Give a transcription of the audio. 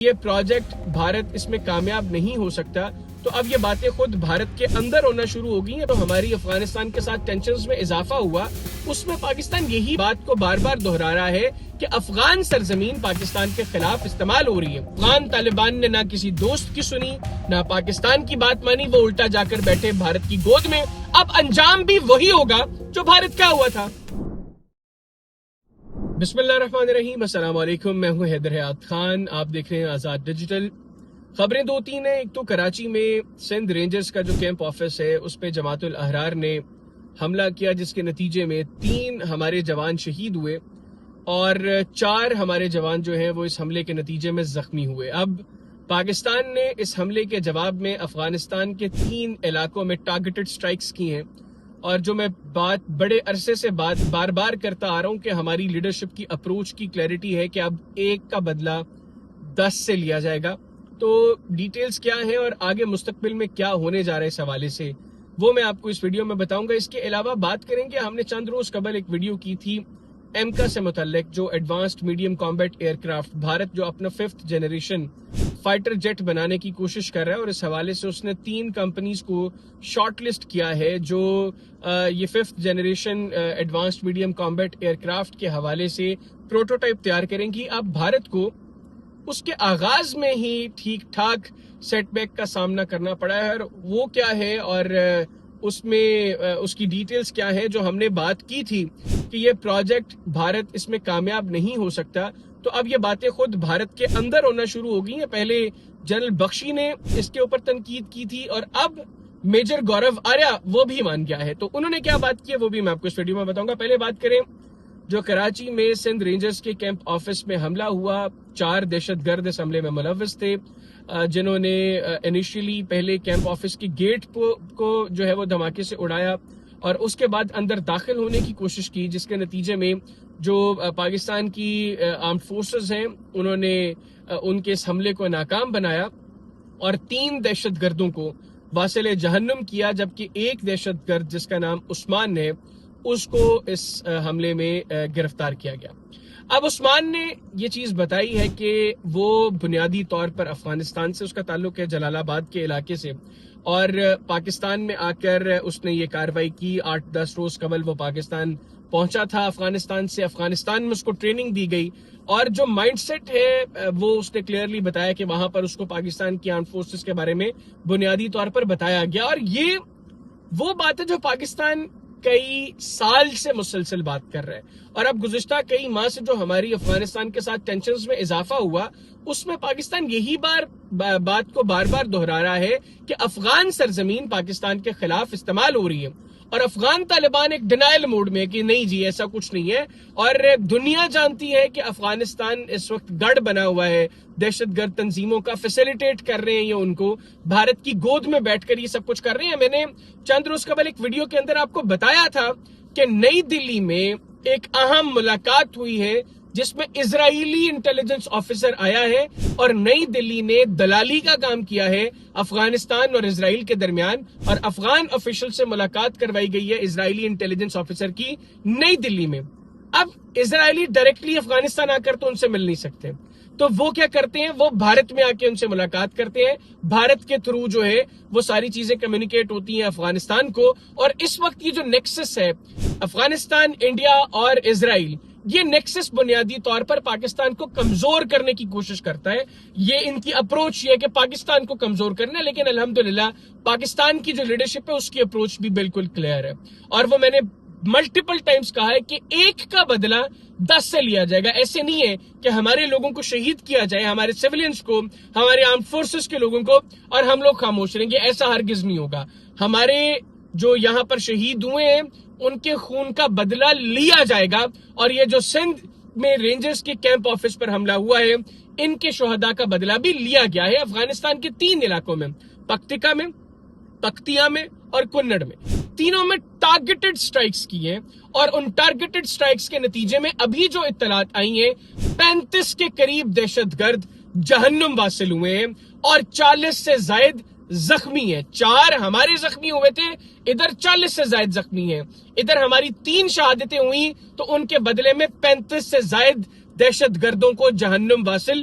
یہ پروجیکٹ بھارت اس میں کامیاب نہیں ہو سکتا، تو اب یہ باتیں خود بھارت کے اندر ہونا شروع ہو گئی ہیں۔ تو ہماری افغانستان کے ساتھ ٹینشنز میں اضافہ ہوا، اس میں پاکستان یہی بات کو بار بار دہرا رہا ہے کہ افغان سرزمین پاکستان کے خلاف استعمال ہو رہی ہے۔ افغان طالبان نے نہ کسی دوست کی سنی، نہ پاکستان کی بات مانی، وہ الٹا جا کر بیٹھے بھارت کی گود میں۔ اب انجام بھی وہی ہوگا جو بھارت کا ہوا تھا۔ بسم اللہ الرحمن الرحیم، السلام علیکم، میں ہوں حیدر حیات خان، آپ دیکھ رہے ہیں آزاد ڈیجیٹل۔ خبریں دو تین ہیں۔ ایک تو کراچی میں سندھ رینجرز کا جو کیمپ آفس ہے اس پہ جماعت الاحرار نے حملہ کیا، جس کے نتیجے میں 3 ہمارے جوان شہید ہوئے اور 4 ہمارے جوان جو ہیں وہ اس حملے کے نتیجے میں زخمی ہوئے۔ اب پاکستان نے اس حملے کے جواب میں افغانستان کے 3 علاقوں میں ٹارگیٹڈ سٹرائکس کی ہیں، اور جو میں بات بڑے عرصے سے بار بار کرتا آ رہا ہوں کہ ہماری لیڈرشپ کی اپروچ کی کلیئرٹی ہے کہ اب 1 کا بدلہ 10 سے لیا جائے گا۔ تو ڈیٹیلز کیا ہیں اور آگے مستقبل میں کیا ہونے جا رہا ہے اس حوالے سے، وہ میں آپ کو اس ویڈیو میں بتاؤں گا۔ اس کے علاوہ بات کریں گے، ہم نے چند روز قبل ایک ویڈیو کی تھی ایمکا سے متعلق، جو advanced medium combat aircraft, Bharat جو اپنا 5th جنریشن فائٹر جیٹ بنانے کی کوشش کر رہا ہے، اور اس حوالے سے اس نے 3 کمپنیز کو شارٹ لسٹ کیا ہے جو یہ 5th generation advanced medium combat aircraft کے حوالے سے پروٹوٹائپ تیار کریں گی۔ اب بھارت کو اس کے آغاز میں ہی ٹھیک ٹھاک سیٹ بیک کا سامنا کرنا پڑا ہے، اور وہ کیا ہے اور اس میں اس کی ڈیٹیلز کیا ہے جو ہم نے بات کی تھی کہ یہ پروجیکٹ بھارت اس میں کامیاب نہیں ہو سکتا، تو اب یہ باتیں خود بھارت کے اندر ہونا شروع ہو گئی ہیں۔ پہلے جنرل بخشی نے اس کے اوپر تنقید کی تھی، اور اب میجر گورو آریہ وہ بھی مان گیا ہے۔ تو انہوں نے کیا بات کی ہے وہ بھی میں آپ کو اس ویڈیو میں بتاؤں گا۔ پہلے بات کریں جو کراچی میں سندھ رینجرز کے کیمپ آفس میں حملہ ہوا، 4 دہشت گرد اس حملے میں ملوث تھے، جنہوں نے انیشیلی پہلے کیمپ آفس کی گیٹ کو جو ہے وہ دھماکے سے اڑایا، اور اس کے بعد اندر داخل ہونے کی کوشش کی، جس کے نتیجے میں جو پاکستان کی آرمڈ فورسز ہیں انہوں نے ان کے اس حملے کو ناکام بنایا اور 3 دہشت گردوں کو واصل جہنم کیا، جبکہ ایک دہشت گرد جس کا نام عثمان ہے اس کو اس حملے میں گرفتار کیا گیا۔ اب عثمان نے یہ چیز بتائی ہے کہ وہ بنیادی طور پر افغانستان سے اس کا تعلق ہے، جلال آباد کے علاقے سے، اور پاکستان میں آ کر اس نے یہ کارروائی کی۔ 8-10 روز قبل وہ پاکستان پہنچا تھا افغانستان سے، افغانستان میں اس کو ٹریننگ دی گئی، اور جو مائنڈ سیٹ ہے وہ اس نے کلیئرلی بتایا کہ وہاں پر اس کو پاکستان کی آرمڈ فورسز کے بارے میں بنیادی طور پر بتایا گیا، اور یہ وہ بات ہے جو پاکستان کئی سال سے مسلسل بات کر رہے ہیں۔ اور اب گزشتہ کئی ماہ سے جو ہماری افغانستان کے ساتھ ٹینشنز میں اضافہ ہوا، اس میں پاکستان یہی بات کو بار بار دہرا رہا ہے کہ افغان سرزمین پاکستان کے خلاف استعمال ہو رہی ہے، اور افغان طالبان ایک ڈینائل موڈ میں کہ نہیں جی ایسا کچھ نہیں ہے، اور دنیا جانتی ہے کہ افغانستان اس وقت گڑھ بنا ہوا ہے، دہشت گرد تنظیموں کا فیسیلیٹیٹ کر رہے ہیں، یہ ان کو بھارت کی گود میں بیٹھ کر یہ سب کچھ کر رہے ہیں۔ میں نے چند روز قبل ایک ویڈیو کے اندر آپ کو بتایا تھا کہ نئی دلی میں ایک اہم ملاقات ہوئی ہے جس میں اسرائیلی انٹیلیجنس آفیسر آیا ہے، اور نئی دلی نے دلالی کا کام کیا ہے افغانستان اور اسرائیل کے درمیان، اور افغان آفیشل سے ملاقات کروائی گئی ہے اسرائیلی انٹیلیجنس آفیسر کی نئی دلی میں۔ اب اسرائیلی ڈائریکٹلی افغانستان آ کر تو ان سے مل نہیں سکتے، تو وہ کیا کرتے ہیں، وہ بھارت میں آ کے ان سے ملاقات کرتے ہیں، بھارت کے تھرو جو ہے وہ ساری چیزیں کمیونیکیٹ ہوتی ہیں افغانستان کو۔ اور اس وقت یہ جو نیکسس ہے افغانستان، انڈیا اور اسرائیل، یہ نیکسس بنیادی طور پر پاکستان کو کمزور کرنے کی کوشش کرتا ہے۔ یہ ان کی اپروچ یہ ہے کہ پاکستان کو کمزور کرنا ہے، لیکن الحمدللہ پاکستان کی جو لیڈرشپ ہے اس کی اپروچ بھی بالکل کلیئر ہے، اور وہ میں نے ملٹیپل ٹائمز کہا ہے کہ 1 کا بدلہ 10 سے لیا جائے گا۔ ایسے نہیں ہے کہ ہمارے لوگوں کو شہید کیا جائے، ہمارے سیولینز کو، ہمارے آرم فورسز کے لوگوں کو، اور ہم لوگ خاموش رہیں گے، ایسا ہرگز نہیں ہوگا۔ ہمارے جو یہاں پر شہید ہوئے ہیں ان کے خون کا بدلہ لیا جائے گا، اور یہ جو سندھ میں رینجرز کے کیمپ آفس پر حملہ ہوا ہے ان کے شہداء کا بدلہ بھی لیا گیا ہے افغانستان کے 3 علاقوں میں، پکتیکا میں، پکتیا میں اور کنڑ میں، تینوں میں ٹارگیٹڈ سٹرائکس کی ہیں، اور ان ٹارگیٹڈ سٹرائکس کے نتیجے میں ابھی جو اطلاعات آئی ہیں 35 کے قریب دہشت گرد جہنم واصل ہوئے ہیں، اور 40 سے زائد زخمی ہیں۔ 4 ہمارے زخمی ہوئے تھے، ادھر 40 سے زائد زخمی ہیں۔ ادھر ہماری 3 شہادتیں ہوئی تو ان کے بدلے میں 35 سے زائد دہشت گردوں کو جہنم واصل